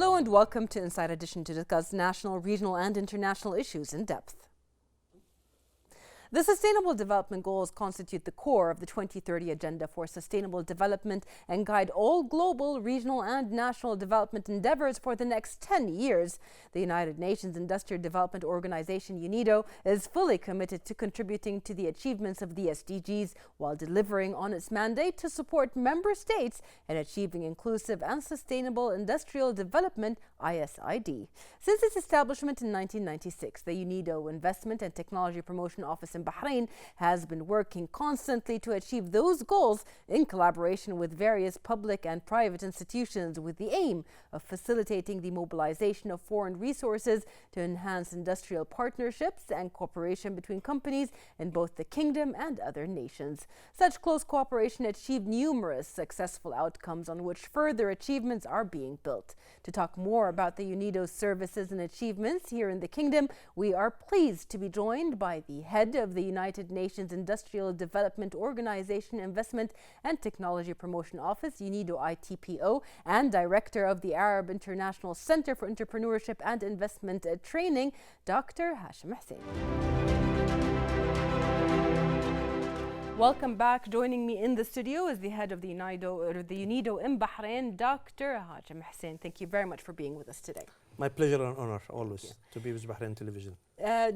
Hello and welcome to Inside Edition to discuss national, regional and international issues in depth. The Sustainable Development Goals constitute the core of the 2030 Agenda for Sustainable Development and guide all global, regional and national development endeavors for the next 10 years. The United Nations Industrial Development Organization, UNIDO, is fully committed to contributing to the achievements of the SDGs while delivering on its mandate to support member states in achieving inclusive and sustainable industrial development, ISID. Since its establishment in 1996, the UNIDO Investment and Technology Promotion Office in Bahrain has been working constantly to achieve those goals in collaboration with various public and private institutions with the aim of facilitating the mobilization of foreign resources to enhance industrial partnerships and cooperation between companies in both the kingdom and other nations. Such close cooperation achieved numerous successful outcomes on which further achievements are being built. To talk more about the UNIDO's services and achievements here in the kingdom, we are pleased to be joined by the head of the United Nations Industrial Development Organization Investment and Technology Promotion Office, UNIDO ITPO, and director of the Arab International Center for Entrepreneurship and Investment Training, Dr. Hashim Hussein. Welcome back. Joining me in the studio is the head of the UNIDO in Bahrain, Dr. Hashim Hussein. Thank you very much for being with us today. My pleasure and honor always to be with Bahrain Television.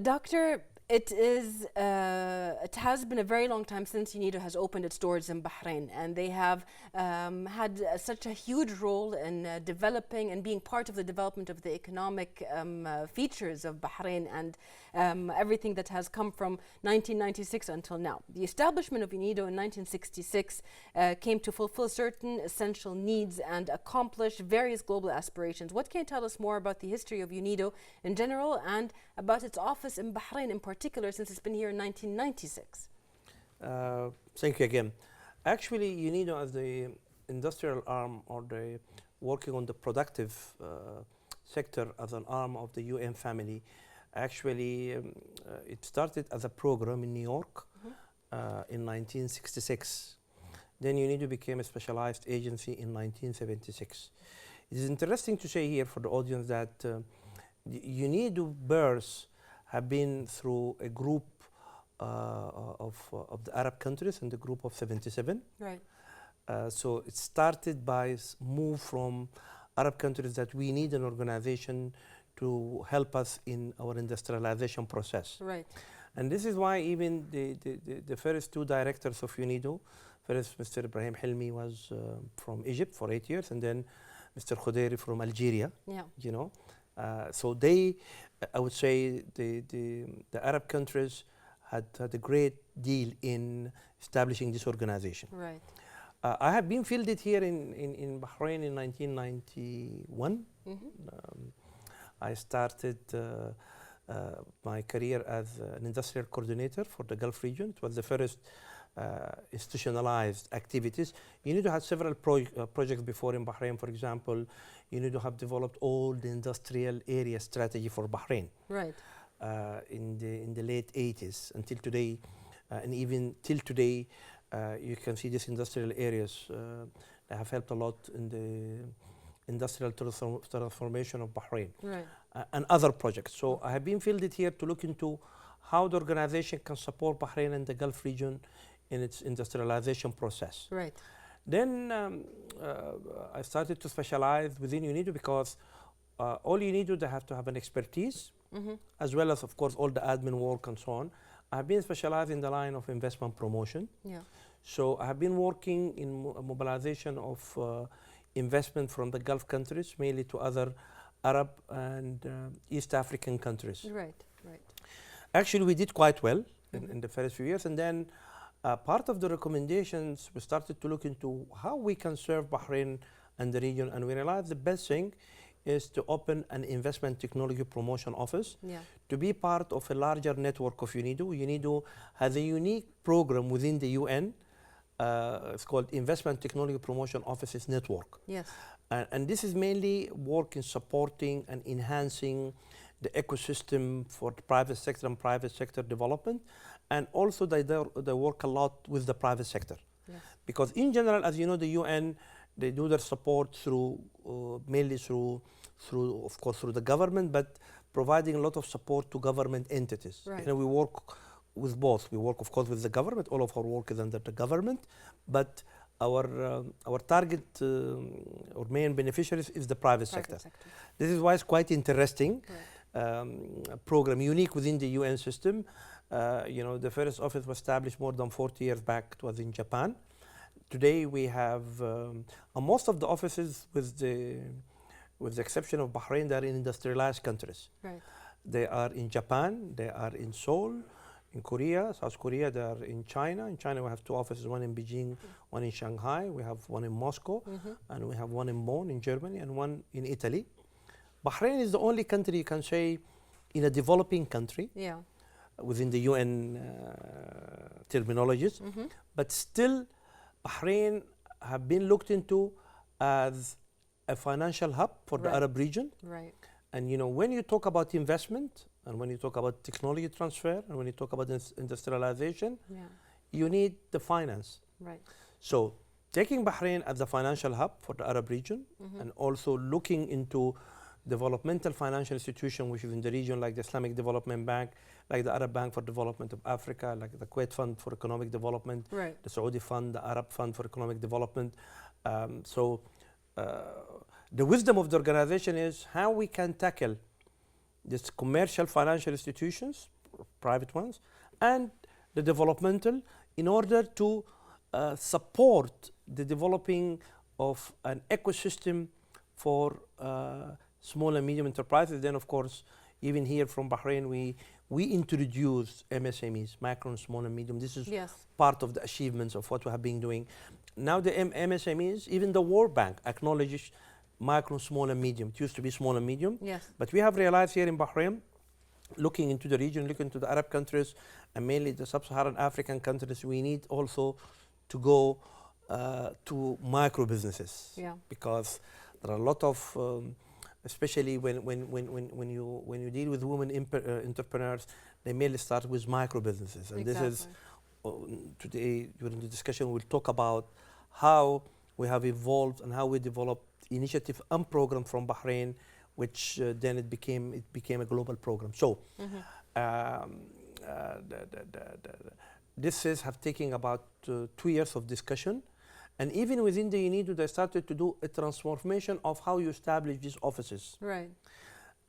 Doctor, it has been a very long time since UNIDO has opened its doors in Bahrain, and they have had such a huge role in developing and being part of the development of the economic features of Bahrain and everything that has come from 1996 until now. The establishment of UNIDO in 1966 came to fulfill certain essential needs and accomplish various global aspirations. What can you tell us more about the history of UNIDO in general and about its office in Bahrain in particular, since it's been here in 1996? Thank you again. Actually, UNIDO as the industrial arm or the working on the productive sector as an arm of the UN family, actually it started as a program in New York in 1966. Then UNIDO became a specialized agency in 1976. It is interesting to say here for the audience that the UNIDO birth have been through a group of the Arab countries and the group of 77. Right. So it started by move from Arab countries that we need an organization to help us in our industrialization process. Right. And this is why even the first two directors of UNIDO, first Mr. Ibrahim Hilmi was from Egypt for 8 years, and then Mr. Khudairi from Algeria. Yeah. You know, so they, I would say, the Arab countries had a great deal in establishing this organization. Right. I have been fielded here in Bahrain in 1991. I started my career as an industrial coordinator for the Gulf region. It was the first institutionalized activities. UNIDO had several projects before in Bahrain. For example, UNIDO have developed all the industrial area strategy for Bahrain. Right. In the late 80s until today, and even till today, you can see these industrial areas that have helped a lot in the industrial transformation of Bahrain. Right. And other projects. So I have been fielded here to look into how the organization can support Bahrain and the Gulf region in its industrialization process. Right. Then I started to specialize within UNIDO because all UNIDO, they have to have an expertise, as well as, of course, all the admin work and so on. I have been specialized in the line of investment promotion. Yeah. So I have been working in mobilization of investment from the Gulf countries, mainly to other Arab and East African countries. Right. Right. Actually, we did quite well in the first few years, and then part of the recommendations, we started to look into how we can serve Bahrain and the region, and we realized the best thing is to open an investment technology promotion office to be part of a larger network of UNIDO. UNIDO has a unique program within the UN. It's called Investment Technology Promotion Offices Network. Yes. And this is mainly work in supporting and enhancing the ecosystem for the private sector and private sector development. And also they work a lot with the private sector. Yes. Because in general, as you know, the UN, they do their support through mainly through through, of course, through the government, but providing a lot of support to government entities. Right. We work with both. We work, of course, with the government. All of our work is under the government, but our target or main beneficiaries is the private sector. This is why it's quite interesting. Program unique within the UN system. The first office was established more than 40 years back. It was in Japan. Today we have most of the offices, with the exception of Bahrain, they are in industrialized countries. Right. They are in Japan, they are in Seoul, in Korea, South Korea, they are in China. In China we have 2 offices, one in Beijing, one in Shanghai. We have one in Moscow, and we have one in Bonn in Germany, and one in Italy. Bahrain is the only country, you can say, in a developing country. Yeah. Within the UN terminologies, but still Bahrain have been looked into as a financial hub for the Arab region. Right. And when you talk about investment, and when you talk about technology transfer, and when you talk about industrialization, you need the finance. Right. So taking Bahrain as the financial hub for the Arab region, and also looking into developmental financial institution which is in the region, like the Islamic Development Bank, like the Arab Bank for Development of Africa, like the Kuwait Fund for Economic Development, the Saudi Fund, the Arab Fund for Economic Development. The wisdom of the organization is how we can tackle this commercial financial institutions, private ones, and the developmental, in order to support the developing of an ecosystem for small and medium enterprises. Then, of course, even here from Bahrain, we introduced MSMEs, micro, small and medium. This is part of the achievements of what we have been doing. Now the MSMEs, even the World Bank acknowledges micro, small and medium. It used to be small and medium. But we have realized here in Bahrain, looking into the region, looking to the Arab countries, and mainly the sub-Saharan African countries, we need also to go to micro businesses. Because there are a lot of especially when you deal with women entrepreneurs, they mainly start with micro businesses. And this is today, during the discussion, we'll talk about how we have evolved and how we developed initiative and program from Bahrain, which then it became a global program. So this is have taken about 2 years of discussion. And even within the UNIDO, they started to do a transformation of how you establish these offices. Right.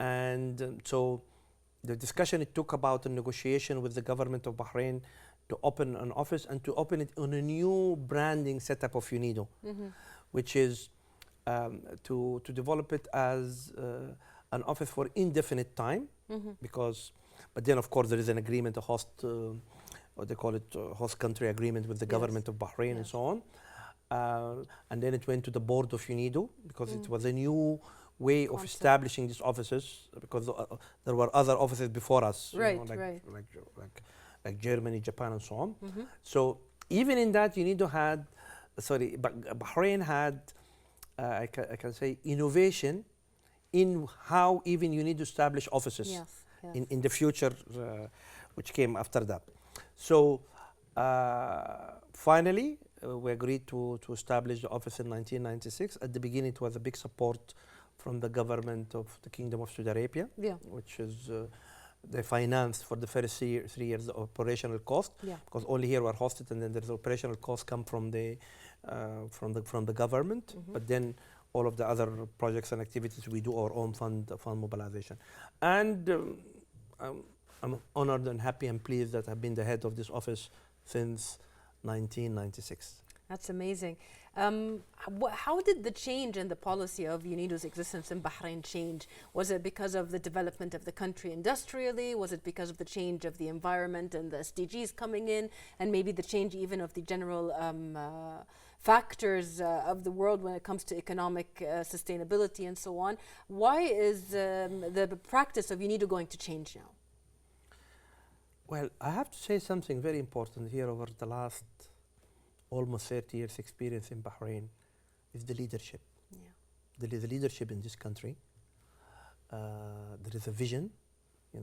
And so the discussion, it took about a negotiation with the government of Bahrain to open an office and to open it on a new branding setup of UNIDO, which is to develop it as an office for indefinite time, but then of course there is an agreement, a host, what they call it, host country agreement with the government of Bahrain and so on. And then it went to the board of UNIDO, because it was a new way of establishing these offices, because there were other offices before us, like Germany, Japan, and so on. So even in that, UNIDO had, Bahrain had, I can say, innovation in how even you need to establish offices in the future, which came after that. So finally, we agreed to establish the office in 1996. At the beginning, it was a big support from the government of the Kingdom of Saudi Arabia, which is they financed for the first 3 years the operational cost, because only here we're hosted, and then there's operational costs come from the government. But then all of the other projects and activities, we do our own fund mobilization. And I'm honored and happy and pleased that I've been the head of this office since 1996. That's amazing. How did the change in the policy of UNIDO's existence in Bahrain change? Was it because of the development of the country industrially? Was it because of the change of the environment and the SDGs coming in, and maybe the change even of the general factors of the world when it comes to economic sustainability and so on? Why is the practice of UNIDO going to change now? Well, I have to say something very important here. Over the last almost 30 years experience in Bahrain is the leadership. There is a leadership in this country. There is a vision. I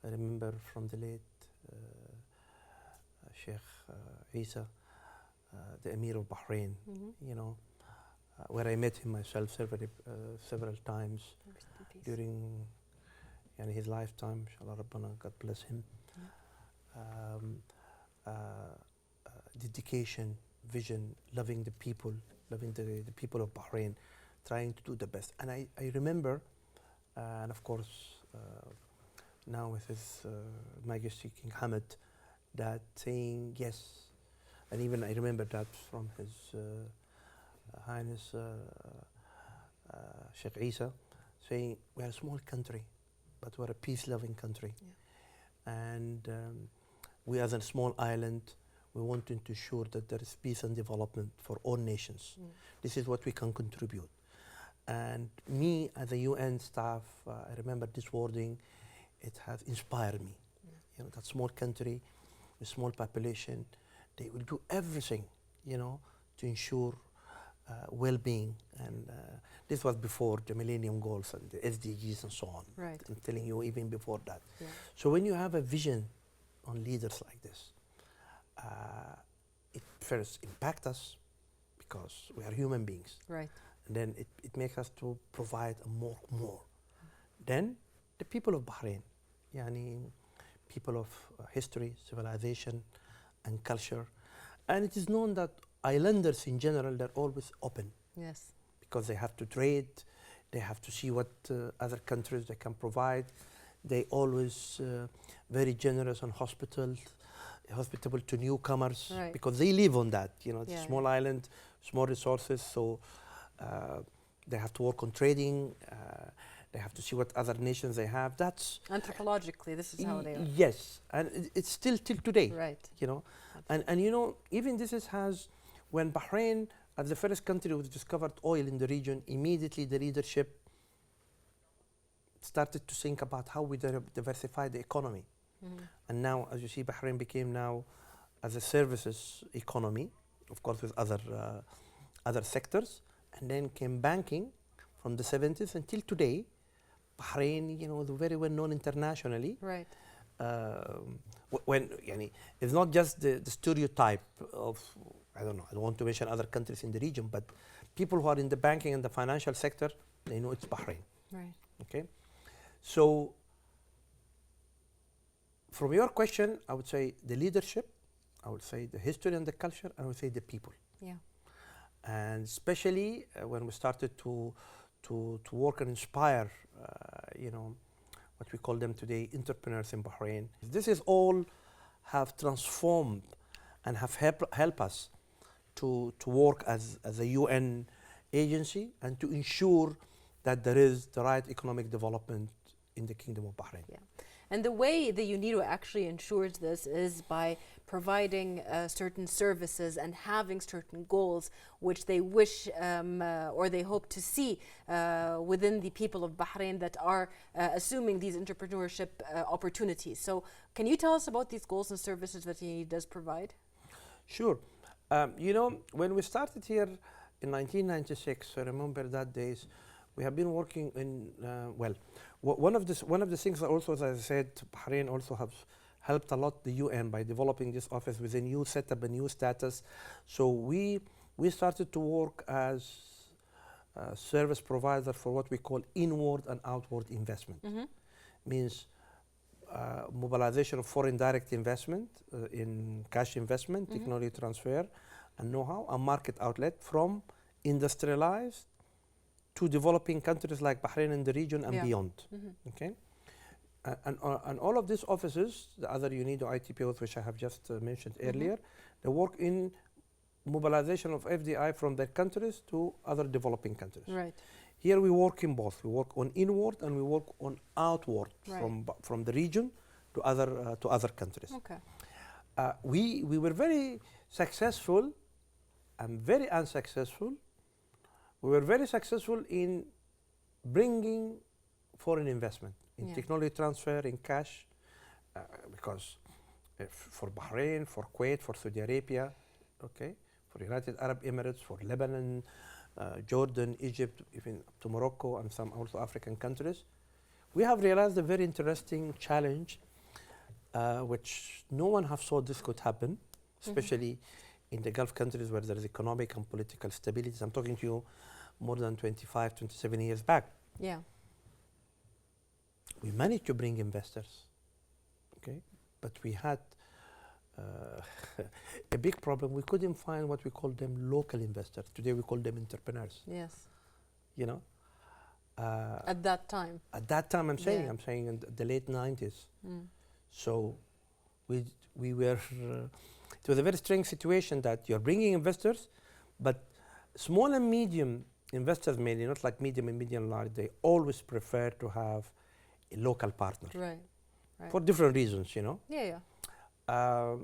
remember from the late Sheikh Isa, the Emir of Bahrain. where I met him myself several times Rest in peace. during his lifetime. Inshallah, Rabbana, God bless him. Um, uh, Dedication, vision, loving the people, loving the people of Bahrain, trying to do the best. And I remember, and of course, now with His Majesty King Hamad, that saying yes, and even I remember that from His Highness Sheikh Isa, saying we are a small country, but we're a peace-loving country. Yeah. And we as a small island, we want to ensure that there is peace and development for all nations. This is what we can contribute. And me as a UN staff, I remember this wording, it has inspired me. You know, that small country, a small population, they will do everything, you know, to ensure well-being. And this was before the Millennium Goals and the SDGs and so on. Right. I'm telling you, even before that. Yeah. So when you have a vision on leaders like this, it first impacts us because we are human beings. Right. And then it makes us to provide more. Then the people of Bahrain, people of history, civilization, and culture. And it is known that islanders in general, they're always open Yes. because they have to trade, they have to see what other countries they can provide. They always very generous and hospitable to newcomers, Right. because they live on that. You know, it's Yeah, a small island, small resources, so they have to work on trading. They have to see what other nations they have. That's Anthropologically, this is how they are. yes, and it's still till today. Right. You know, and you know, even this has when Bahrain, as the first country who discovered oil in the region, immediately the leadership started to think about how we diversify the economy. And now, as you see, Bahrain became now as a services economy, of course, with other sectors, and then came banking from the 70s until today. Bahrain, you know, is very well known internationally. Right. When it's not just the stereotype of, I don't know, I don't want to mention other countries in the region, but people who are in the banking and the financial sector, they know it's Bahrain. Right. Okay, so from your question, I would say the leadership, I would say the history and the culture, and I would say the people. Yeah. And especially when we started to work and inspire, what we call them today, entrepreneurs in Bahrain. This is all have transformed and have helped us to work as a UN agency and to ensure that there is the right economic development in the Kingdom of Bahrain. Yeah. And the way the UNIDO actually ensures this is by providing certain services and having certain goals which they wish or they hope to see within the people of Bahrain that are assuming these entrepreneurship opportunities. So can you tell us about these goals and services that UNIDO does provide? Sure. You know, when we started here in 1996, I remember that days, we have been working in, one of the things that also, as I said, Bahrain also has helped a lot the UN by developing this office with a new setup, a new status. So we started to work as a service provider for what we call inward and outward investment. Means mobilization of foreign direct investment in cash investment, technology transfer, and know-how, and market outlet from industrialized to developing countries like Bahrain and the region and beyond. Okay, and all of these offices, the other UNIDO ITPOs, which I have just mentioned earlier, they work in mobilization of FDI from their countries to other developing countries. Right. Here we work in both. We work on inward and we work on outward, from the region to other countries. Okay. We were very successful and very unsuccessful. We were very successful in bringing foreign investment in technology transfer, in cash, because for Bahrain, for Kuwait, for Saudi Arabia, okay, for United Arab Emirates, for Lebanon, Jordan, Egypt, even up to Morocco and some also African countries, we have realized a very interesting challenge, which no one have thought this could happen, especially in the Gulf countries where there is economic and political stability. I'm talking to you more than 25, 27 years back. Yeah. We managed to bring investors, okay? But we had a big problem. We couldn't find what we call them local investors. Today we call them entrepreneurs. Yes. You know? At that time. At that time, I'm saying Yeah. in the late 90s. Mm. So we were, it was a very strange situation that you're bringing investors, but small and medium investors mainly, not like medium and medium large, they always prefer to have a local partner. Right. Right. For different reasons, you know. Yeah, yeah.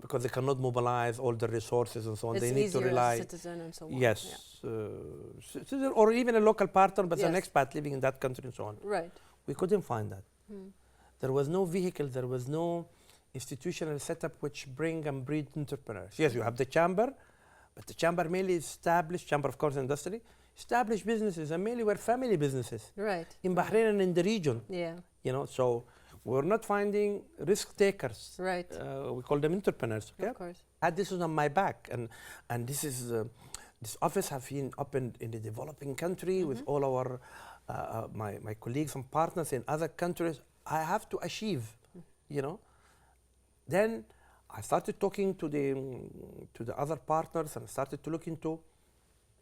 Because they cannot mobilize all the resources and so on. It's They need to easier rely. as a citizen and so on. Yes. Citizen or even a local partner, but an Yes. expat living in that country and so on. Yeah. Right. We couldn't find that. Mm. There was no vehicle, there was no institutional setup which bring and breed entrepreneurs. Yes, you have the chamber, but the chamber mainly established, chamber of course industry, established businesses and mainly were family businesses Right. in Bahrain and in the region. Yeah. You know, so we're not finding risk takers. Right. We call them entrepreneurs. Okay? Of course. And this is on my back, and this is this office have been opened in the developing country with all our my colleagues and partners in other countries. I have to achieve, you know. Then I started talking to the other partners and started to look into.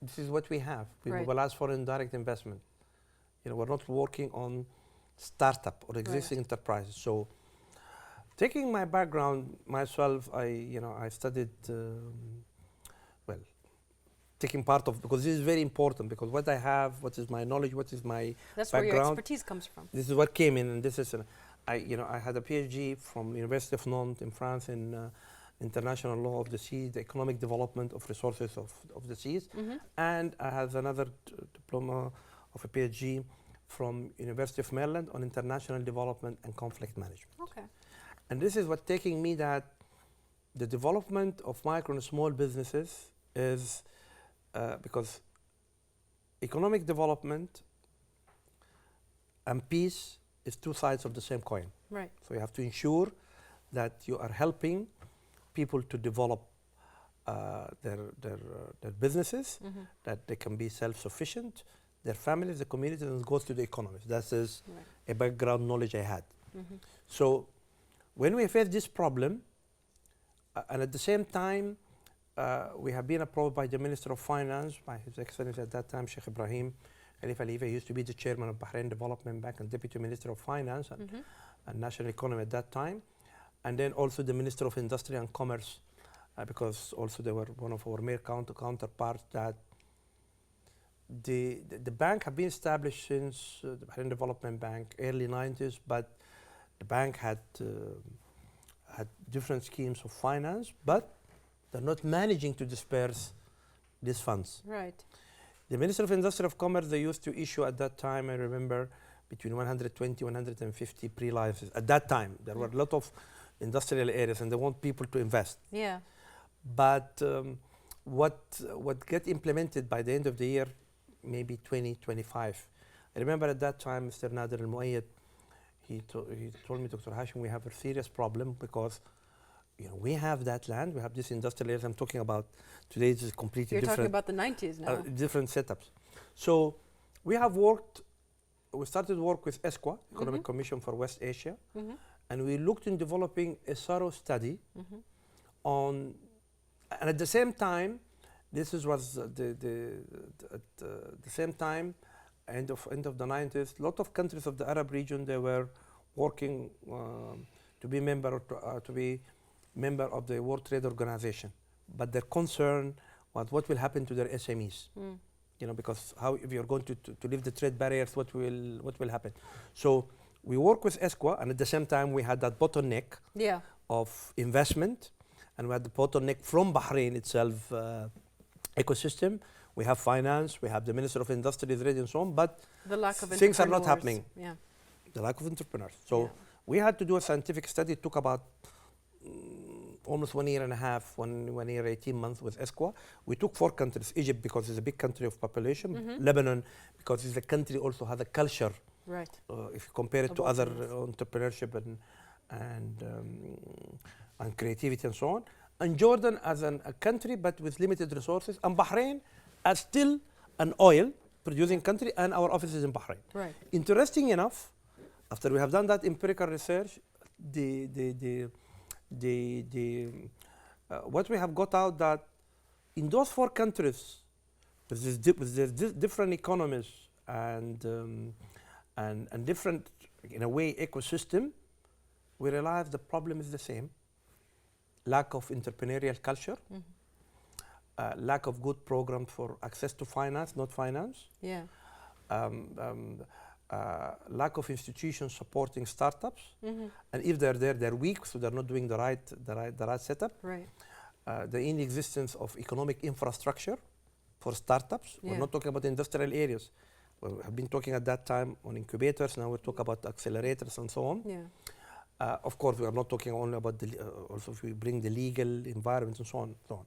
This is what we have. We Right. mobilize foreign direct investment. You know, we're not working on startup or existing enterprises. So, taking my background myself, I studied, taking part of, because this is very important, because what I have, what is my knowledge, what is my That's where your background, expertise comes from. this is what came in, and this is, I had a PhD from University of Nantes in France in international law of the sea, the economic development of resources of the seas, and I have another diploma of a PhD from University of Maryland on international development and conflict management. Okay. And this is what taking me that the development of micro and small businesses is because economic development and peace is two sides of the same coin. Right. So you have to ensure that you are helping people to develop their businesses, that they can be self-sufficient, their families, the communities, and it goes to the economies. That is a background knowledge I had. So when we face this problem, and at the same time, we have been approached by the Minister of Finance, by His Excellency at that time, Sheikh Ibrahim Khalifa. He used to be the chairman of Bahrain Development Bank and Deputy Minister of Finance and National Economy at that time. And then also the Minister of Industry and Commerce, because also they were one of our main counterparts that the bank had been established since the Bahrain Development Bank, early 90s, but the bank had different schemes of finance, but they're not managing to disperse these funds. Right. The Minister of Industry of Commerce, they used to issue at that time, I remember, between 120, 150 pre-licenses. At that time, there were a lot of industrial areas and they want people to invest. Yeah. But what get implemented by the end of the year, maybe 2025. I remember at that time, Mr. Nader Al-Muayyad, he told me, Dr. Hashim, we have a serious problem because we have that land, we have this industrial areas. I'm talking about today. It's completely You're different. talking about the 90s now. Different setups. So we started work with ESCWA, Economic Commission for West Asia, and we looked in developing a thorough study on, and at the same time, this was at the same time, end of the 90s, a lot of countries of the Arab region, they were working to be member of the World Trade Organization, but their concern was what will happen to their SMEs. Because if you're going to leave the trade barriers, what will happen? So we work with ESCWA, and at the same time we had that bottleneck of investment, and we had the bottleneck from Bahrain itself ecosystem. We have finance, we have the Minister of Industry is ready and so on, but the lack of things are not happening. Yeah. The lack of entrepreneurs. So we had to do a scientific study. It took about almost 1 year and a half, 1 year, 18 months with ESCWA. We took 4 countries. Egypt, because it's a big country of population. Lebanon, because it's a country also has a culture. Right. If you compare it to other entrepreneurship and creativity and so on. and Jordan as a country but with limited resources, and Bahrain as still an oil producing country, and our office is in Bahrain. Right. Interesting enough, after we have done that empirical research, the what we have got out that in those four countries with their different economies and different, in a way, ecosystem, we realize the problem is the same: lack of entrepreneurial culture, lack of good programs for access to finance, not finance. Yeah. Lack of institutions supporting startups, and if they're there, they're weak, so they're not doing the right setup. Right. The inexistence of economic infrastructure for startups. Yeah. We're not talking about industrial areas. We have been talking at that time on incubators. Now we're talking about accelerators and so on. Yeah. Of course, we are not talking only about also if we bring the legal environment and so on, so on.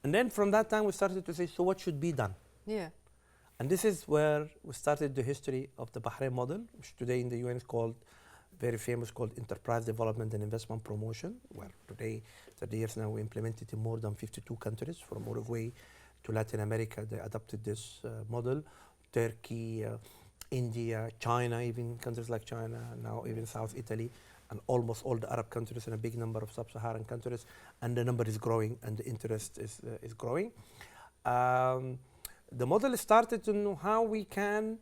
And then from that time, we started to say, so what should be done? Yeah. And this is where we started the history of the Bahrain model, which today in the UN is called, very famous, called Enterprise Development and Investment Promotion, where today, 30 years now, we implement it in more than 52 countries, from Uruguay to Latin America. They adopted this model. Turkey, India, China, even countries like China, now even South Italy, and almost all the Arab countries and a big number of sub-Saharan countries. And the number is growing and the interest is growing. The model started to know how we can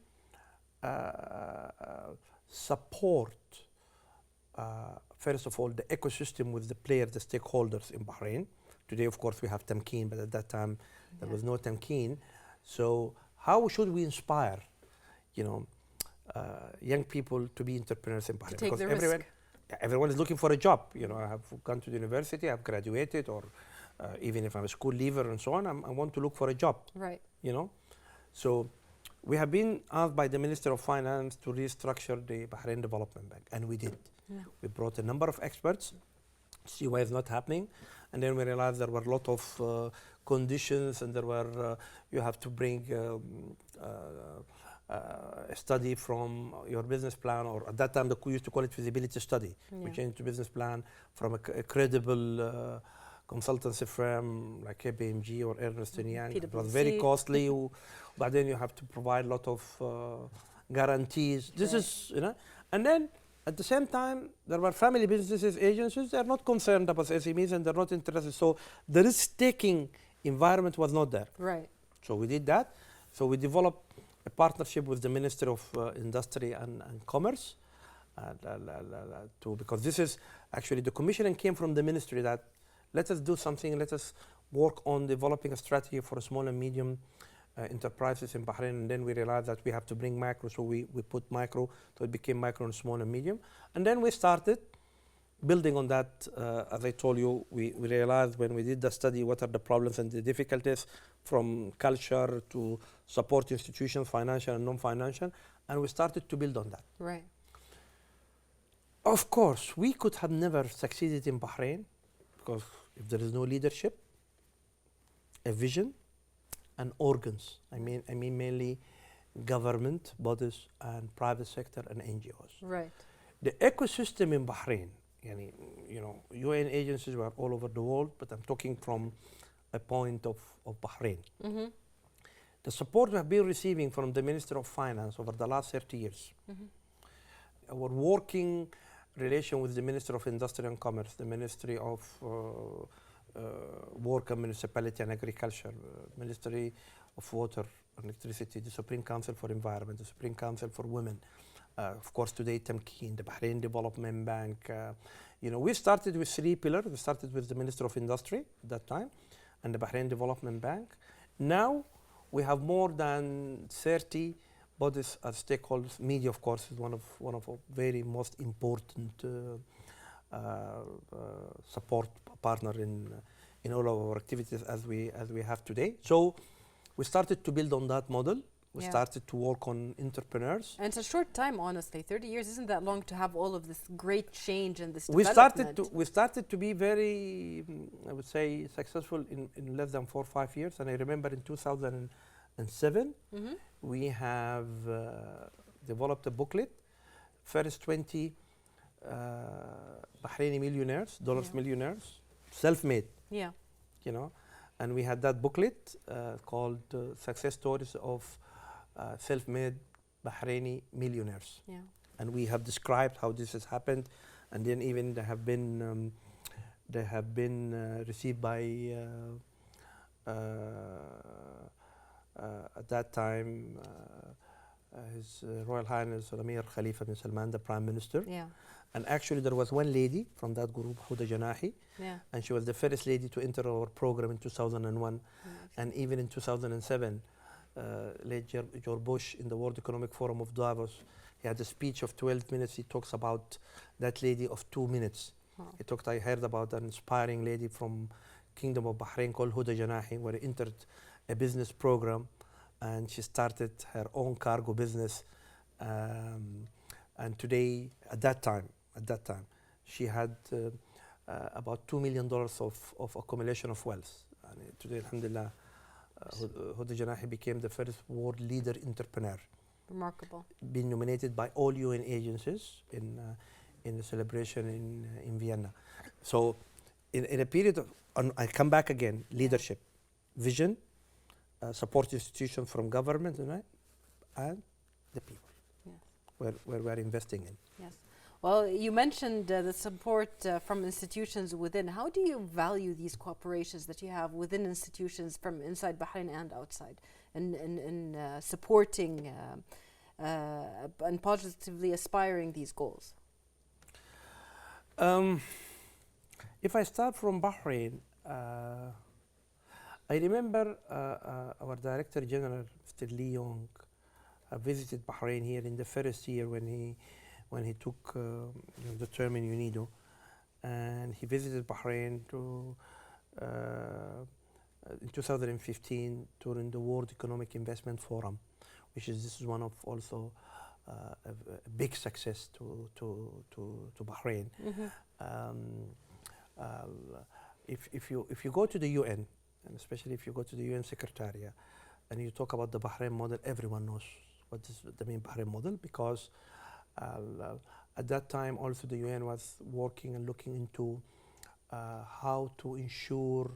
support, first of all, the ecosystem with the players, the stakeholders in Bahrain. Today, of course, we have Tamkeen, but at that time, there was no Tamkeen. So how should we inspire, young people to be entrepreneurs in Bahrain? To take because the risk. Everyone is looking for a job. I have gone to the university, I've graduated, or even if I'm a school leaver and so on, I want to look for a job. Right. So we have been asked by the Minister of Finance to restructure the Bahrain Development Bank, and we did. Yeah. We brought a number of experts, see why it's not happening, and then we realized there were a lot of conditions, and there were you have to bring a study from your business plan, or at that time we used to call it feasibility study. We changed to business plan from a credible consultancy firm like KPMG or Ernst & Young. It was very costly, but then you have to provide a lot of guarantees. This is, and then at the same time, there were family businesses, agencies, they're not concerned about SMEs and they're not interested. So the risk-taking environment was not there. Right. So we did that. So we developed a partnership with the Ministry of Industry and Commerce, because this is actually, the commissioning came from the ministry that let us do something, let us work on developing a strategy for small and medium enterprises in Bahrain, and then we realized that we have to bring micro, so we put micro, so it became micro and small and medium. And then we started building on that. As I told you, we realized when we did the study what are the problems and the difficulties, from culture to support institutions, financial and non-financial, and we started to build on that. Right. Of course, we could have never succeeded in Bahrain, because if there is no leadership, a vision, and organs, I mean mainly government bodies and private sector and NGOs. Right. The ecosystem in Bahrain, UN agencies were all over the world, but I'm talking from a point of Bahrain. Mm-hmm. The support we have been receiving from the Minister of Finance over the last 30 years, our working relation with the Minister of Industry and Commerce, the Ministry of Work and Municipality and Agriculture, Ministry of Water and Electricity, the Supreme Council for Environment, the Supreme Council for Women, of course today Tamkeen, the Bahrain Development Bank. We started with 3 pillars. We started with the Minister of Industry at that time and the Bahrain Development Bank. Now we have more than 30 bodies as stakeholders. Media, of course, is one of our very most important support partner in all of our activities as we have today. So we started to build on that model. We started to work on entrepreneurs. And it's a short time, honestly. 30 years isn't that long to have all of this great change and this development. We started to be very, I would say, successful in less than 4 or 5 years. And I remember in 2007, we have developed a booklet, first 20 Bahraini millionaires, millionaires, self-made, Yeah. you know. And we had that booklet called Success Stories of Self-Made Bahraini Millionaires. Yeah. And we have described how this has happened, and then even they have been received by at that time His Royal Highness Amir Khalifa bin Salman, the Prime Minister. Yeah. And actually there was one lady from that group, Huda Janahi, Yeah. and she was the first lady to enter our program in 2001. And even in 2007, late George Bush in the World Economic Forum of Davos, he had a speech of 12 minutes. He talks about that lady of 2 minutes. Wow. I heard about an inspiring lady from Kingdom of Bahrain called Huda Janahi, where he entered a business program, and she started her own cargo business. And today, at that time, she had about $2 million of accumulation of wealth. And today, alhamdulillah, Huda Janahi became the first world leader entrepreneur. Remarkable. Been nominated by all UN agencies in the celebration in Vienna. So, in a period of, I come back again, leadership, vision, support institutions from government, and the people, Yes. where we're investing in. Yes. Well, you mentioned the support from institutions within. How do you value these cooperations that you have within institutions from inside Bahrain and outside, and supporting and positively aspiring these goals? If I start from Bahrain, I remember our Director General, Mr. Lee Yong, visited Bahrain here in the first year when he took the term in UNIDO, and he visited Bahrain in 2015 during the World Economic Investment Forum, this is one of also a big success to Bahrain. If you go to the UN, and especially if you go to the UN Secretariat, and you talk about the Bahrain model, everyone knows what is the main Bahrain model, because at that time also the UN was working and looking into how to ensure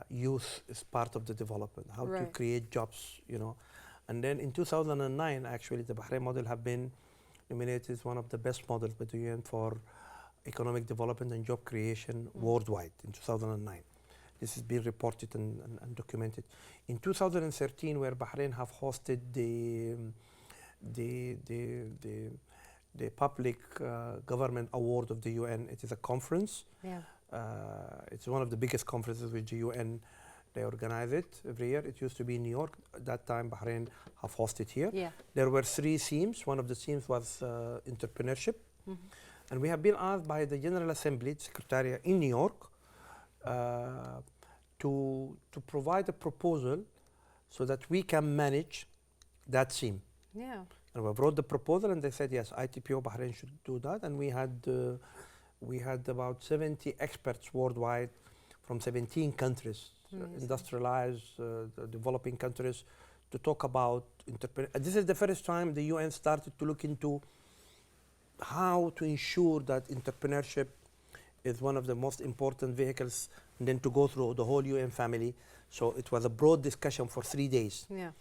youth is part of the development, how to create jobs, And then in 2009, actually, the Bahrain model have been nominated as one of the best models by the UN for economic development and job creation worldwide in 2009. This has been reported and documented. In 2013, where Bahrain have hosted the public government award of the UN, it is a conference. Yeah. It's one of the biggest conferences with the UN. They organize it every year. It used to be in New York. At that time, Bahrain have hosted here. Yeah. There were 3 themes. One of the themes was entrepreneurship. And we have been asked by the General Assembly, Secretariat in New York, to provide a proposal so that we can manage that theme. Yeah. And we wrote the proposal, and they said, yes, ITPO Bahrain should do that. And we had about 70 experts worldwide from 17 countries, industrialized, developing countries, to talk about entrepreneurship. This is the first time the UN started to look into how to ensure that entrepreneurship is one of the most important vehicles, and then to go through the whole UN family. So it was a broad discussion for 3 days. Yeah.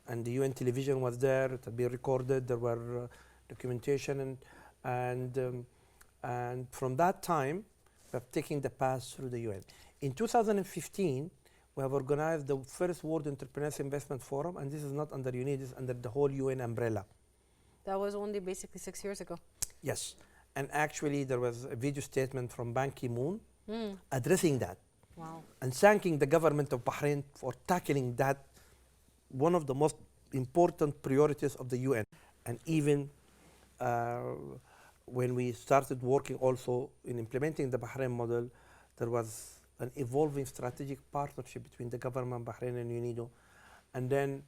And the UN television was there, it had been recorded, there were documentation, and from that time, we have taken the path through the UN. In 2015, we have organized the first World Entrepreneurs Investment Forum, and this is not under UNID, this is under the whole UN umbrella. That was only basically 6 years ago. Yes, and actually there was a video statement from Ban Ki-moon addressing that. Wow. And thanking the government of Bahrain for tackling that, one of the most important priorities of the UN. And even when we started working also in implementing the Bahrain model, there was an evolving strategic partnership between the government of Bahrain and UNIDO. And then,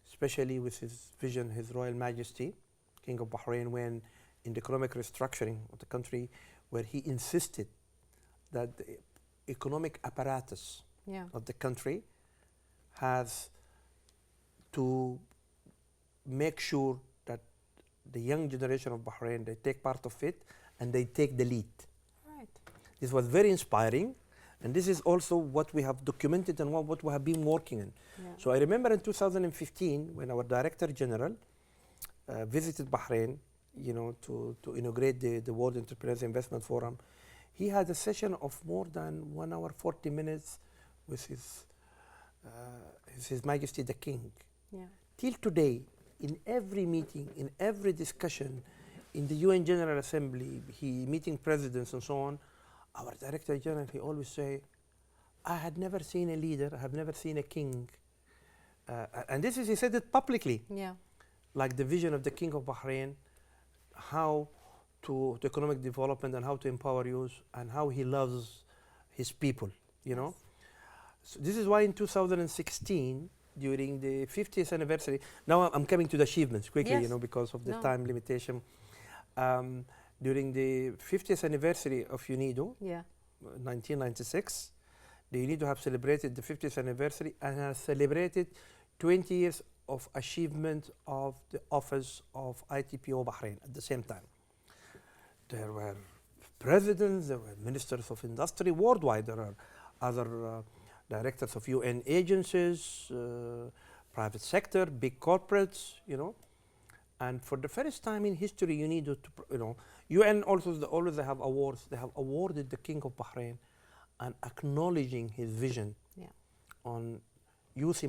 especially with his vision, His Royal Majesty, King of Bahrain, when in the economic restructuring of the country, where he insisted that the economic apparatus of the country has to make sure that the young generation of Bahrain, they take part of it and they take the lead. Right. This was very inspiring, And this is also what we have documented and what we have been working in. Yeah. So I remember in 2015 when our Director General visited Bahrain, to inaugurate the World Entrepreneurs Investment Forum, he had a session of more than 1 hour 40 minutes with His Majesty the King. Yeah. Till today, in every meeting, in every discussion, in the UN General Assembly, he meeting presidents and so on, our Director General, he always say, I had never seen a leader, I have never seen a king. And this is, he said it publicly, Yeah. like the vision of the King of Bahrain, how to economic development and how to empower youth and how he loves his people, you know. So this is why in 2016, during the 50th anniversary, now I'm coming to the achievements quickly, Yes. because of the time limitation. During the 50th anniversary of UNIDO, Yeah. 1996, the UNIDO have celebrated the 50th anniversary and has celebrated 20 years of achievement of the office of ITPO Bahrain at the same time. There were presidents, there were ministers of industry worldwide, there are other directors of UN agencies, private sector, big corporates, And for the first time in history, you need to, UN also always they have awards. They have awarded the King of Bahrain and acknowledging his vision on youth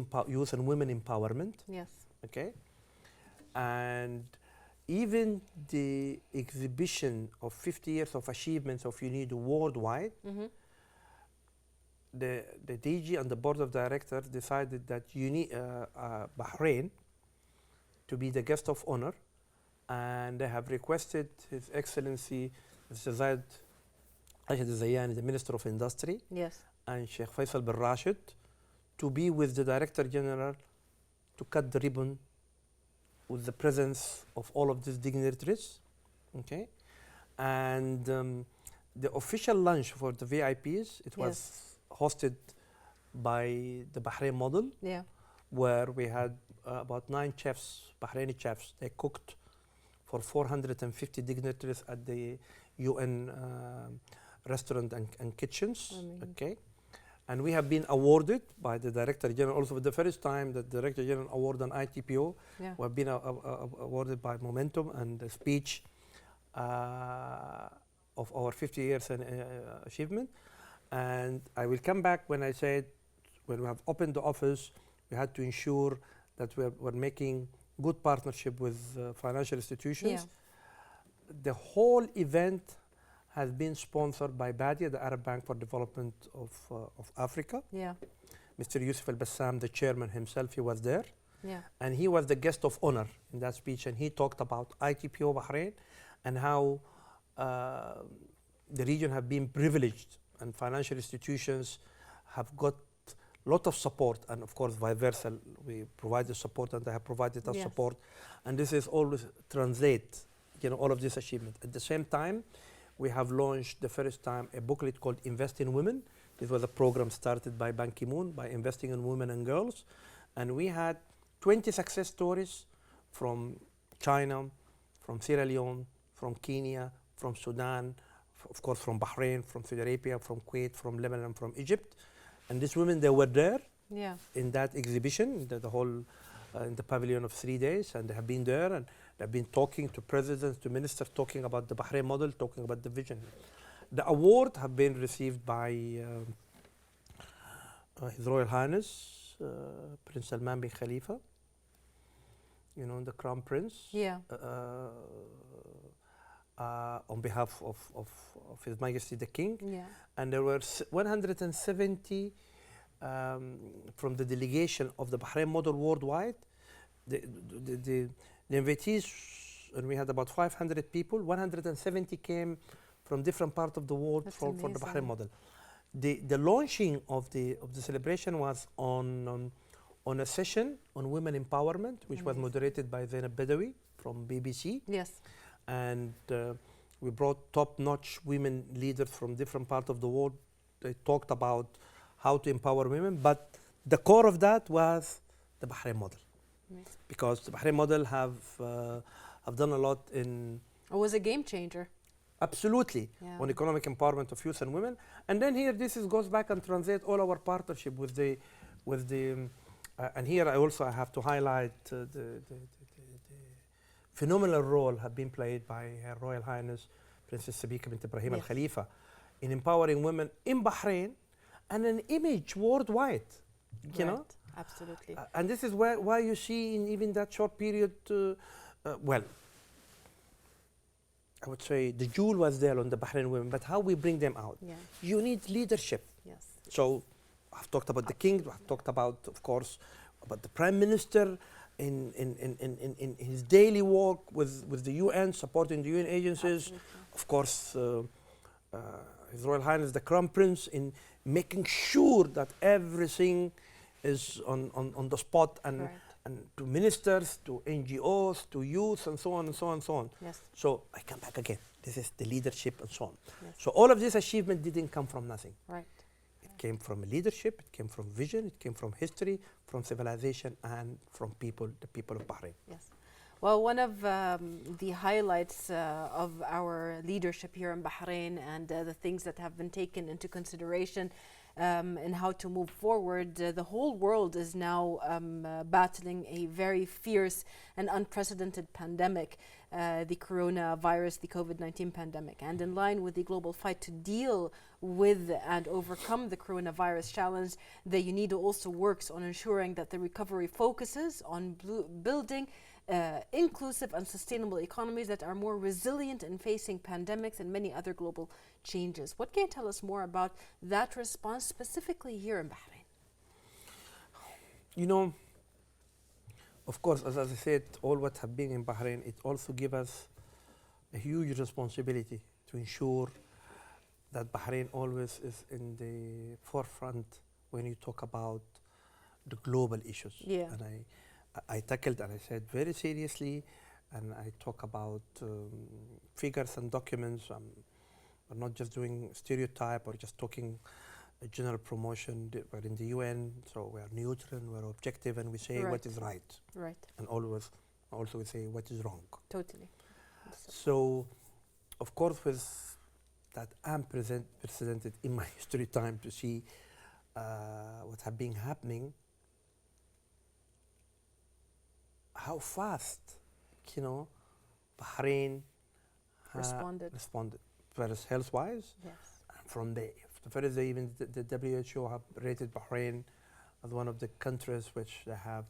and women empowerment. Yes. Okay, and even the exhibition of 50 years of achievements of UNIDO worldwide. Mm-hmm. The DG and the board of directors decided that Bahrain to be the guest of honor, and they have requested His Excellency Zayed Rashid Zayani, the Minister of Industry, Yes. and Sheikh Faisal bin Rashid to be with the Director General to cut the ribbon with the presence of all of these dignitaries. Okay, and the official lunch for the VIPs, it was hosted by the Bahrain model, where we had about 9 chefs, Bahraini chefs. They cooked for 450 dignitaries at the UN restaurant and kitchens. Okay, and we have been awarded by the Director General. Also, for the first time, the Director General award on ITPO. We have been awarded by Momentum and the speech of our 50 years achievement. And I will come back when I said when we have opened the office, we had to ensure that we're making good partnership with financial institutions. The whole event has been sponsored by BADIA, the Arab Bank for Development of Africa. Mr. Yusuf Al-Bassam, the chairman himself, he was there. And he was the guest of honor in that speech, and he talked about ITPO Bahrain and how the region have been privileged and financial institutions have got a lot of support, and of course vice versa, we provide the support and they have provided us support, and this is always translate all of this achievement. At the same time, we have launched the first time a booklet called Invest in Women. This was a program started by Ban Ki-moon by investing in women and girls, and we had 20 success stories from China, from Sierra Leone, from Kenya, from Sudan, of course from Bahrain, from Saudi Arabia, from Kuwait, from Lebanon, from Egypt. And these women, they were there in that exhibition, the whole in the pavilion of 3 days, and they have been there and they've been talking to presidents, to ministers, talking about the Bahrain model, talking about the vision. The award have been received by His Royal Highness Prince Salman bin Khalifa, the Crown Prince, on behalf of His Majesty the King. And there were 170 from the delegation of the Bahrain model worldwide. The invitees, and we had about 500 people, 170 came from different parts of the world for the Bahrain model. The launching of the celebration was on a session on women empowerment, which was moderated by Zainab Badawi from BBC. And we brought top-notch women leaders from different parts of the world. They talked about how to empower women, but the core of that was the Bahrain model, because the Bahrain model have done a lot in. It was a game changer. Absolutely, Yeah. on economic empowerment of youth and women. And then here, goes back and translate all our partnership with the, and here I also have to highlight the phenomenal role have been played by Her Royal Highness Princess Sabika bint Ibrahim Al Yes. Khalifa in empowering women in Bahrain and an image worldwide, you know. Absolutely. And this is why you see in even that short period, well, I would say the jewel was there on the Bahrain women, but how we bring them out. Yeah. You need leadership. Yes. So I've talked about the king, I've talked about, of course, about the prime minister in his daily work with the UN, supporting the UN agencies. Absolutely. Of course, His Royal Highness the Crown Prince in making sure that everything is on the spot, and Right. and to ministers, to NGOs, to youth, and so on and so on and so on. Yes. So I come back again. This is the leadership and so on. Yes. So all of this achievement didn't come from nothing. Right. It came from leadership, it came from vision, it came from history, from civilization, and from people, the people of Bahrain. Yes. Well, one of the highlights of our leadership here in Bahrain and the things that have been taken into consideration and how to move forward, the whole world is now battling a very fierce and unprecedented pandemic, the coronavirus, the COVID-19 pandemic. And in line with the global fight to deal with and overcome the coronavirus challenge, the UNIDO also works on ensuring that the recovery focuses on building inclusive and sustainable economies that are more resilient in facing pandemics and many other global changes. What can you tell us more about that response specifically here in Bahrain? You know, of course, as I said, all what have been in Bahrain, it also gives us a huge responsibility to ensure that Bahrain always is in the forefront when you talk about the global issues. Yeah. And I tackled and I said very seriously, and I talk about figures and documents. We're not just doing stereotype or just talking a general promotion. We're in the UN, so we are neutral, we're objective, and we say what is right. Right. And always also we say what is wrong. Totally. So, of course, with that unprecedented in my history time to see what have been happening, how fast, you know, Bahrain responded. First health-wise, yes. And from the first day, even the WHO have rated Bahrain as one of the countries which they have.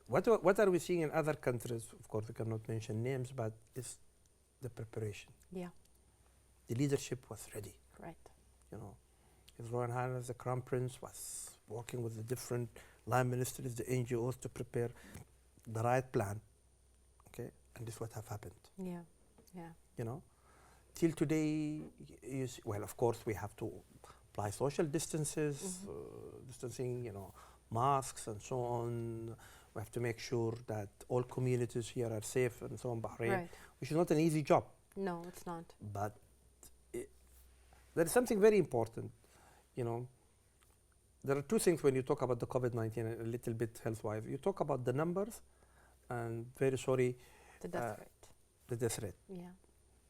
What are we seeing in other countries? Of course, we cannot mention names, but it's the preparation. Yeah. The leadership was ready. Right. You know, His Royal Highness the Crown Prince was working with the different line ministries, the NGOs, to prepare the right plan. Okay, and this is what have happened. Yeah. Yeah. You know, till today, well, of course, we have to apply social distances, distancing, you know, masks and so on. We have to make sure that all communities here are safe and so on, Bahrain, Right. which is not an easy job. No, it's not. But there is something very important, you know. There are two things when you talk about the COVID-19, a little bit health-wise. You talk about the numbers, and very sorry, The death rate. the death rate. Yeah.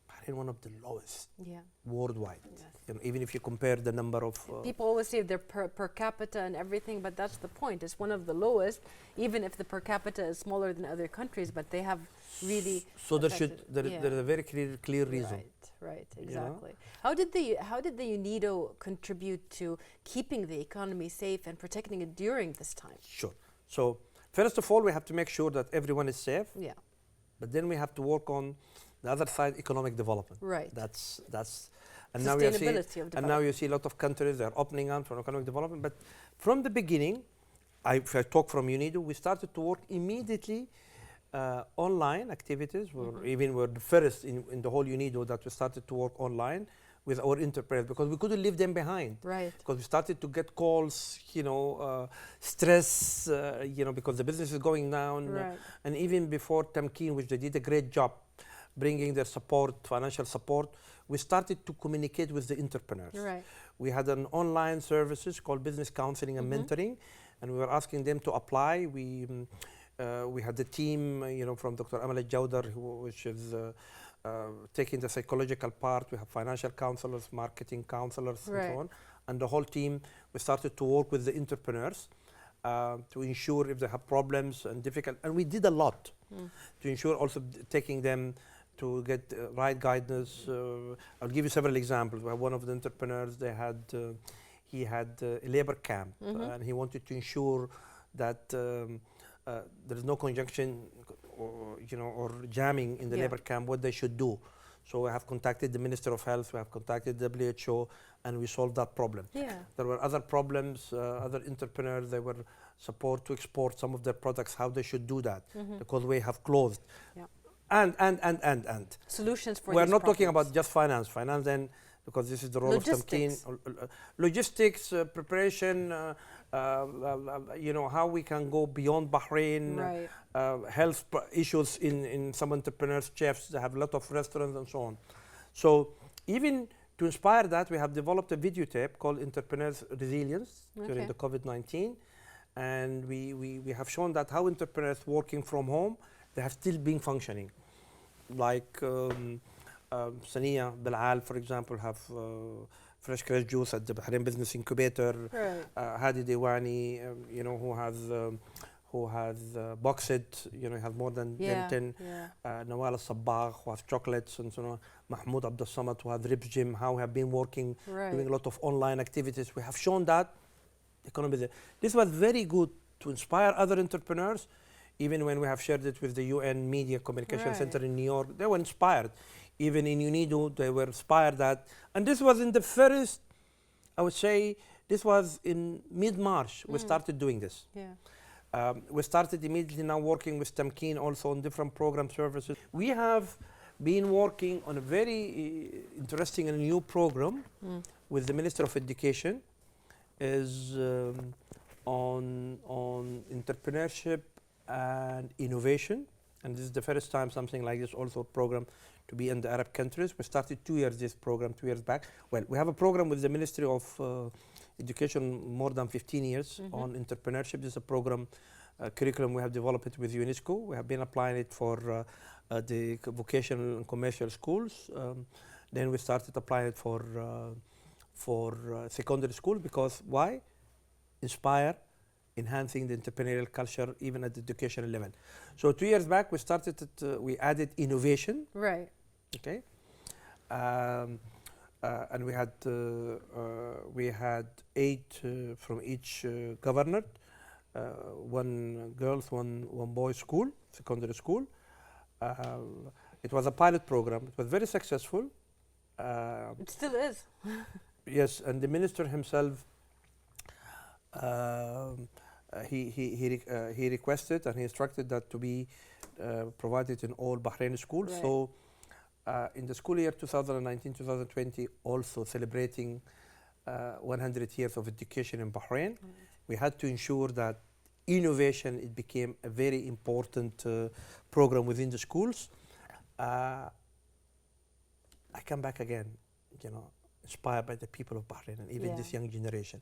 Bahrain, one of the lowest Yeah. worldwide. Yes. You know, even if you compare the number of People always say they're per capita and everything, but that's the point. It's one of the lowest, even if the per capita is smaller than other countries, but they have really. So there affected- is a very clear reason. Right, You know? exactly. How did the UNIDO contribute to keeping the economy safe and protecting it during this time? Sure. So first of all, we have to make sure that everyone is safe. Yeah. But then we have to work on the other side, economic development. Right. That's and now you see Sustainability of and now you see a lot of countries they're opening up for economic development. But from the beginning, if I talk from UNIDO, we started to work immediately online activities. We're the first in the whole UNIDO that we started to work online with our interpreters, because we couldn't leave them behind. Right. Because we started to get calls, you know, stress, you know, because the business is going down. Right. And even before Tamkeen, which they did a great job bringing their support, financial support, we started to communicate with the entrepreneurs. Right. We had an online services called business counseling and mentoring, and we were asking them to apply. We had the team, you know, from Dr. Amal Jawdar, which is taking the psychological part. We have financial counselors, marketing counselors, and so on. And the whole team, we started to work with the entrepreneurs to ensure if they have problems and difficult. And we did a lot to ensure also taking them to get right guidance. I'll give you several examples. We have one of the entrepreneurs, he had a labor camp, and he wanted to ensure that there is no conjunction or jamming in the labor camp, what they should do. So we have contacted the Minister of Health, we have contacted WHO, and we solved that problem. There were other problems, other entrepreneurs, they were support to export some of their products, how they should do that, because we have closed. And. Solutions for we're these not problems. talking about just finance. Finance then, because this is the role of Tamkeen. Logistics, preparation, how we can go beyond Bahrain, health issues in some entrepreneurs, chefs, they have a lot of restaurants and so on. So even to inspire that, we have developed a video tape called Entrepreneurs Resilience during the COVID-19. And we have shown that how entrepreneurs working from home, they have still been functioning. Like Sania Bilal, for example, have fresh cress juice at the Bahrain Business Incubator. Hadi Diwani, who has Boxit, he has more than 10. Nawal Al-Sabbagh, who has chocolates, and so on. Mahmoud Abdul Samad, who has Ribs Gym, how we have been working, doing a lot of online activities. We have shown that economy there. This was very good to inspire other entrepreneurs. Even when we have shared it with the UN Media Communication Center in New York, they were inspired. Even in UNIDO, they were inspired that. And this was in the first, I would say, this was in mid-March, we started doing this. We started immediately now working with Tamkeen also on different program services. We have been working on a very interesting and new program with the Minister of Education, is on entrepreneurship and innovation, and this is the first time something like this also program to be in the Arab countries. We started this program 2 years back. Well, we have a program with the Ministry of Education more than 15 years on entrepreneurship. This is a program curriculum we have developed it with UNESCO. We have been applying it for the vocational and commercial schools. Then we started applying it for secondary school, because why? Inspire, enhancing the entrepreneurial culture even at the educational level. So 2 years back we started it, we added innovation. Okay. And we had 8 from each governor, 1 girls, one boy school, secondary school. It was a pilot program. It was very successful. It still is. Yes, and the minister himself, he requested and he instructed that to be provided in all Bahraini schools. So in the school year 2019-2020, also celebrating 100 years of education in Bahrain, we had to ensure that innovation, it became a very important program within the schools. I come back again, inspired by the people of Bahrain and even this young generation.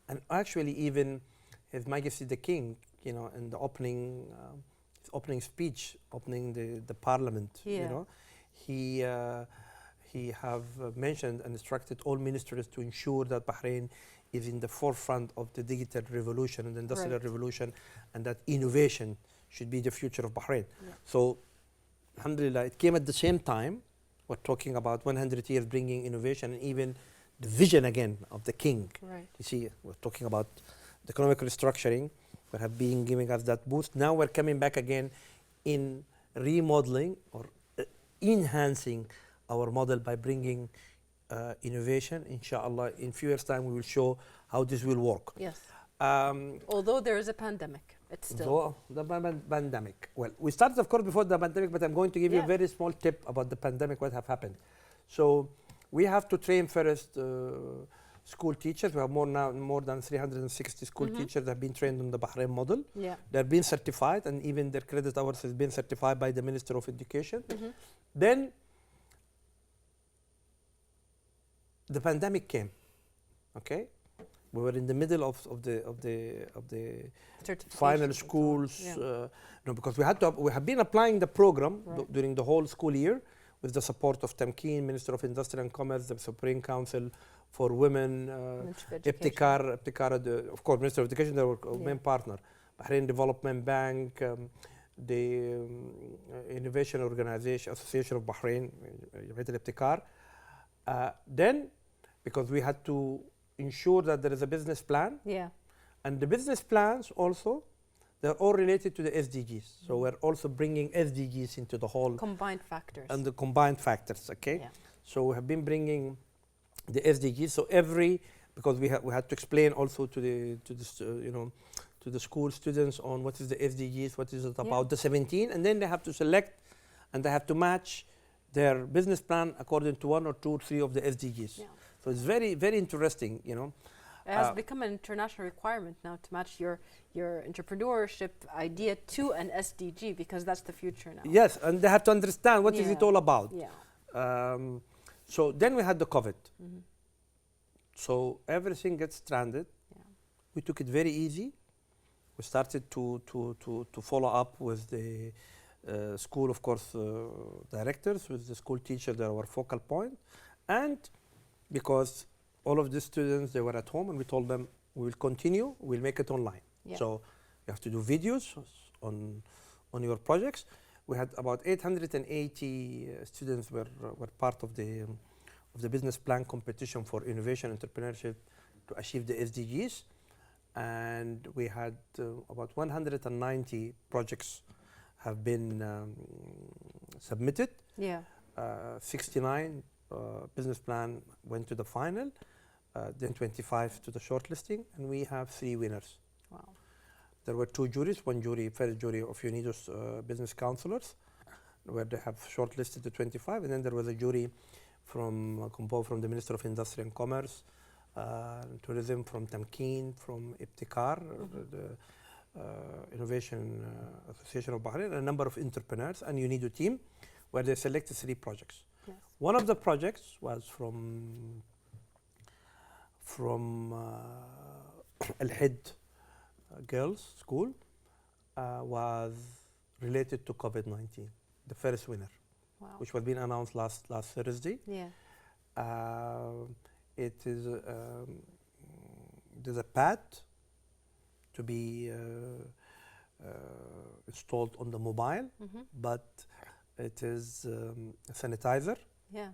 And actually even His Majesty the King, in the opening speech, opening the parliament, he have mentioned and instructed all ministers to ensure that Bahrain is in the forefront of the digital revolution and the industrial revolution, and that innovation should be the future of Bahrain. So, alhamdulillah, it came at the same time. We're talking about 100 years bringing innovation, and even the vision again of the king. You see, we're talking about the economic restructuring that have been giving us that boost. Now we're coming back again in remodeling or enhancing our model by bringing innovation. Inshallah, in few years' time, we will show how this will work. Although there is a pandemic, it's still. The pandemic. Well, we started, of course, before the pandemic, but I'm going to give you a very small tip about the pandemic, what have happened. So we have to train first school teachers. We have more than 360 school teachers that have been trained on the Bahrain model. They're being certified, and even their credit hours has been certified by the Minister of Education. Then the pandemic came. Okay, we were in the middle of the final schools. Because we have been applying the program during the whole school year. with the support of Tamkeen, Minister of Industry and Commerce, the Supreme Council for Women, Ibtikar, of course, Minister of Education, they were main partner. Bahrain Development Bank, the Innovation Organization, Association of Bahrain, Ibtikar. Then, because we had to ensure that there is a business plan, and the business plans also, they're all related to the SDGs. So we're also bringing SDGs into the whole combined factors. And the combined factors, okay? Yeah. So we have been bringing the SDGs. So because we had to explain also to the school students on what is the SDGs, what is it about, the 17, and then they have to select and they have to match their business plan according to 1 or 2 or 3 of the SDGs. Yeah. So it's very, very interesting, It has become an international requirement now to match your entrepreneurship idea to an SDG, because that's the future now. Yes, and they have to understand what is it all about. Yeah. So then we had the COVID. So everything gets stranded. Yeah. We took it very easy. We started to follow up with the school, of course, directors, with the school teachers, they were focal point. And because all of the students, they were at home, and we told them, we will continue, we'll make it online. Yeah. So you have to do videos on your projects. We had about 880 students were part of the business plan competition for innovation entrepreneurship to achieve the SDGs. And we had about 190 projects have been submitted. Yeah. 69 business plan went to the final, then 25 to the shortlisting, and we have 3 winners. Wow. There were 2 juries, one jury, first jury of UNIDO's business counselors, where they have shortlisted the 25, and then there was a jury composed from the Minister of Industry and Commerce, Tourism, from Tamkeen, from Ibtikar, the Innovation Association of Bahrain, and a number of entrepreneurs, and UNIDO team, where they selected 3 projects. Yes. One of the projects was from Al-Hid Girls School, was related to COVID-19, the first winner, which was being announced last Thursday. Yeah. It is there's a pad to be installed on the mobile, but it is a sanitizer. Yeah.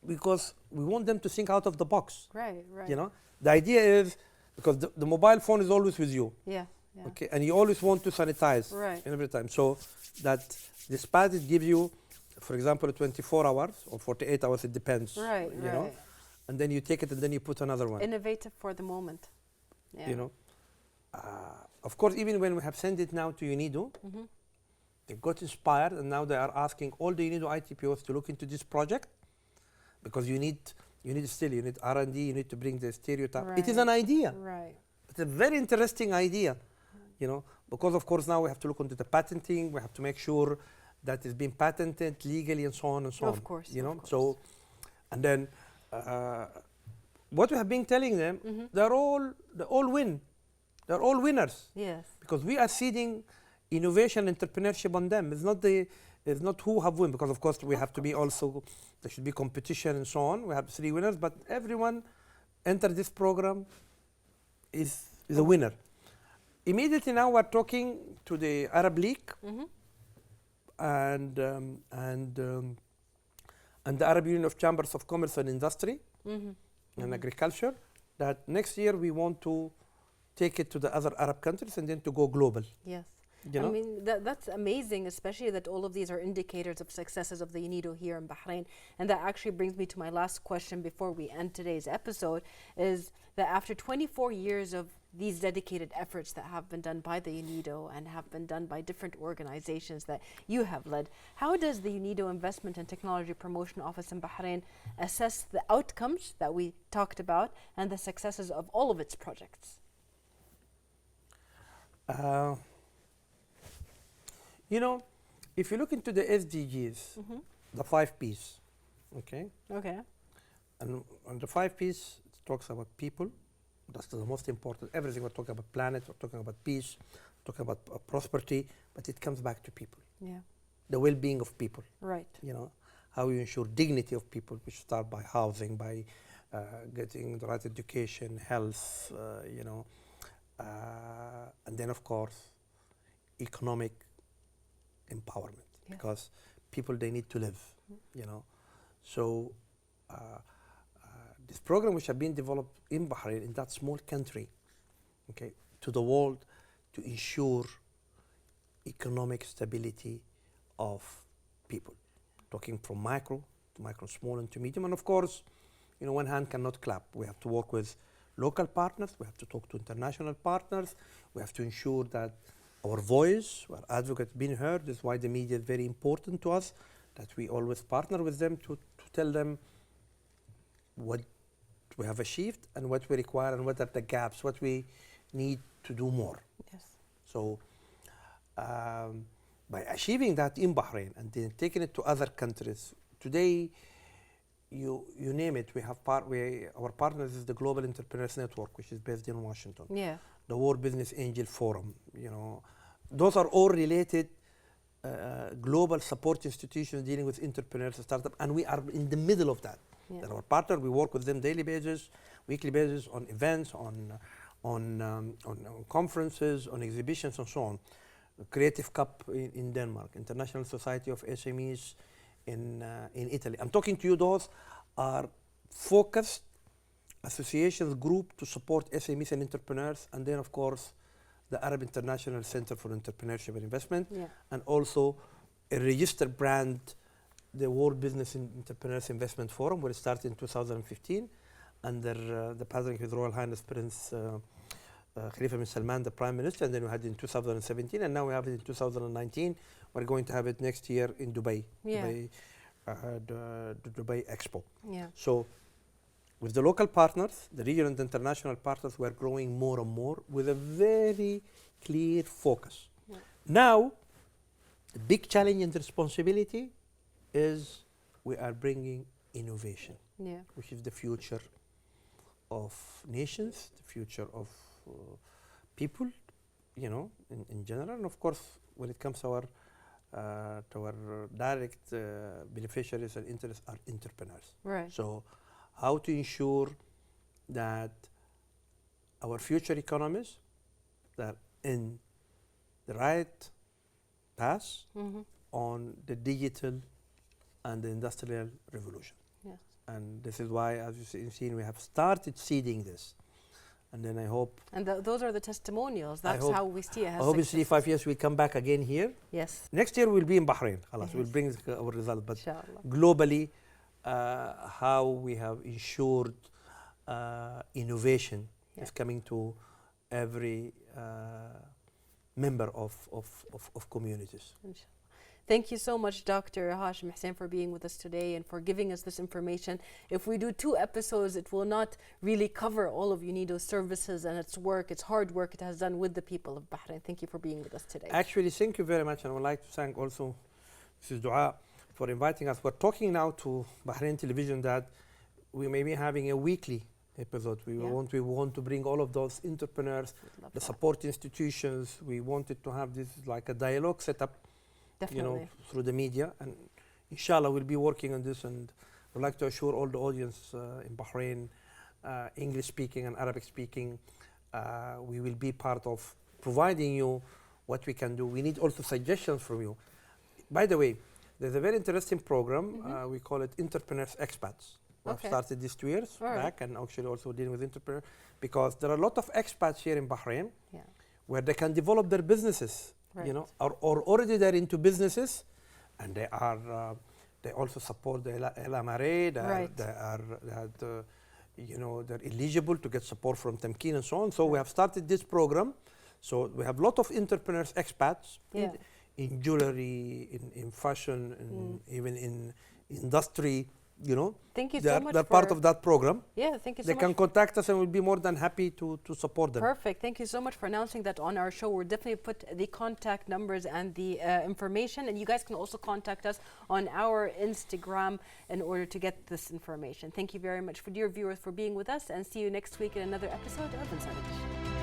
Because we want them to think out of the box. Right, right. The idea is, because the mobile phone is always with you. Yeah, yeah. Okay, and you always want to sanitize every time. So that this pad, it gives you, for example, 24 hours or 48 hours, it depends. Right, right. And then you take it and then you put another one. Innovative for the moment. Yeah. Of course, even when we have sent it now to UNIDO, they got inspired, and now they are asking all the UNIDO ITPOs to look into this project, because you need R&D, you need to bring the stereotype. Right. It is an idea. Right. It's a very interesting idea, because of course now we have to look into the patenting, we have to make sure that it's been patented legally and so on and so on. Of course. So, and then what we have been telling them, they all win. They're all winners. Yes. Because we are seeding innovation, entrepreneurship on them. It's not who have won, because of course we have to be also, there should be competition and so on. We have 3 winners, but everyone enter this program is a winner. Immediately now we're talking to the Arab League and the Arab Union of Chambers of Commerce and Industry and Agriculture, that next year we want to take it to the other Arab countries and then to go global. Yes. I mean, that's amazing, especially that all of these are indicators of successes of the UNIDO here in Bahrain. And that actually brings me to my last question before we end today's episode, is that after 24 years of these dedicated efforts that have been done by the UNIDO and have been done by different organizations that you have led, how does the UNIDO Investment and Technology Promotion Office in Bahrain assess the outcomes that we talked about and the successes of all of its projects? If you look into the SDGs, the 5 Ps, okay? Okay. And on the 5 Ps, it talks about people. That's the most important. Everything we're talking about planet, we're talking about peace, we're talking about prosperity, but it comes back to people. Yeah. The well-being of people. Right. how you ensure dignity of people, which start by housing, by getting the right education, health, and then of course economic empowerment, because people, they need to live, So this program, which have been developed in Bahrain, in that small country, okay, to the world, to ensure economic stability of people, talking from micro to micro, small and to medium. And of course, one hand cannot clap. We have to work with local partners, we have to talk to international partners, we have to ensure that our voice, our advocate, being heard. That's why the media is very important to us, that we always partner with them to tell them what we have achieved and what we require and what are the gaps, what we need to do more. Yes. So by achieving that in Bahrain and then taking it to other countries, today, you name it, we have our partners is the Global Entrepreneurs Network, which is based in Washington. Yeah. The World Business Angel Forum, those are all related global support institutions dealing with entrepreneurs and startups, and we are in the middle of that. Yeah. They're our partner. We work with them daily basis, weekly basis, on events, on conferences, on exhibitions, and so on. Creative Cup in Denmark, International Society of SMEs in Italy. I'm talking to you, those are focused associations, group to support SMEs and entrepreneurs, and then of course the Arab International Center for Entrepreneurship and Investment, and also a registered brand, the World Business Entrepreneurs Investment Forum, where it started in 2015 under the patronage of His Royal Highness Prince Khalifa bin Salman, the Prime Minister, and then we had it in 2017, and now we have it in 2019. We're going to have it next year in Dubai, the Dubai Expo. Yeah. So with the local partners, the regional and international partners, we're growing more and more with a very clear focus. Yeah. Now, the big challenge and responsibility is we are bringing innovation, which is the future of nations, the future of people, in general, and of course, when it comes to our direct beneficiaries and interests are entrepreneurs. Right. So, how to ensure that our future economies are in the right path on the digital and the industrial revolution. Yes. And this is why, as you've seen, we have started seeding this. And then I hope... And those are the testimonials. That's how we see it. I hope in 3-5 years we come back again here. Yes. Next year we'll be in Bahrain. Yes. We'll bring our result. But globally, how we have ensured innovation is coming to every member of communities. Thank you so much, Dr. Hashim Hussein, for being with us today and for giving us this information. If we do 2 episodes, it will not really cover all of UNIDO's services and its work, its hard work it has done with the people of Bahrain. Thank you for being with us today. Actually, thank you very much. And I would like to thank also Mrs. Dua for inviting us. We're talking now to Bahrain Television that we may be having a weekly episode. We want to bring all of those entrepreneurs, the support institutions. We wanted to have this like a dialogue set up. Definitely. Through the media, and inshallah we'll be working on this, and I'd like to assure all the audience in Bahrain, English speaking and Arabic speaking, we will be part of providing you what we can do. We need also suggestions from you. By the way, there's a very interesting program, we call it Entrepreneurs Expats. We've started this 2 years back, and actually also dealing with entrepreneurs, because there are a lot of expats here in Bahrain where they can develop their businesses. Or already they're into businesses, and they also support the LMRA. They're eligible to get support from Tamkeen and so on. So we have started this program. So we have a lot of entrepreneurs, expats in jewelry, in fashion, even in industry. Thank you so much. They're part of that program. Yeah, thank you so much. They can contact us and we'll be more than happy to support them. Perfect. Thank you so much for announcing that on our show. We'll definitely put the contact numbers and the information, and you guys can also contact us on our Instagram in order to get this information. Thank you very much for dear viewers for being with us, and see you next week in another episode of Inside Edition.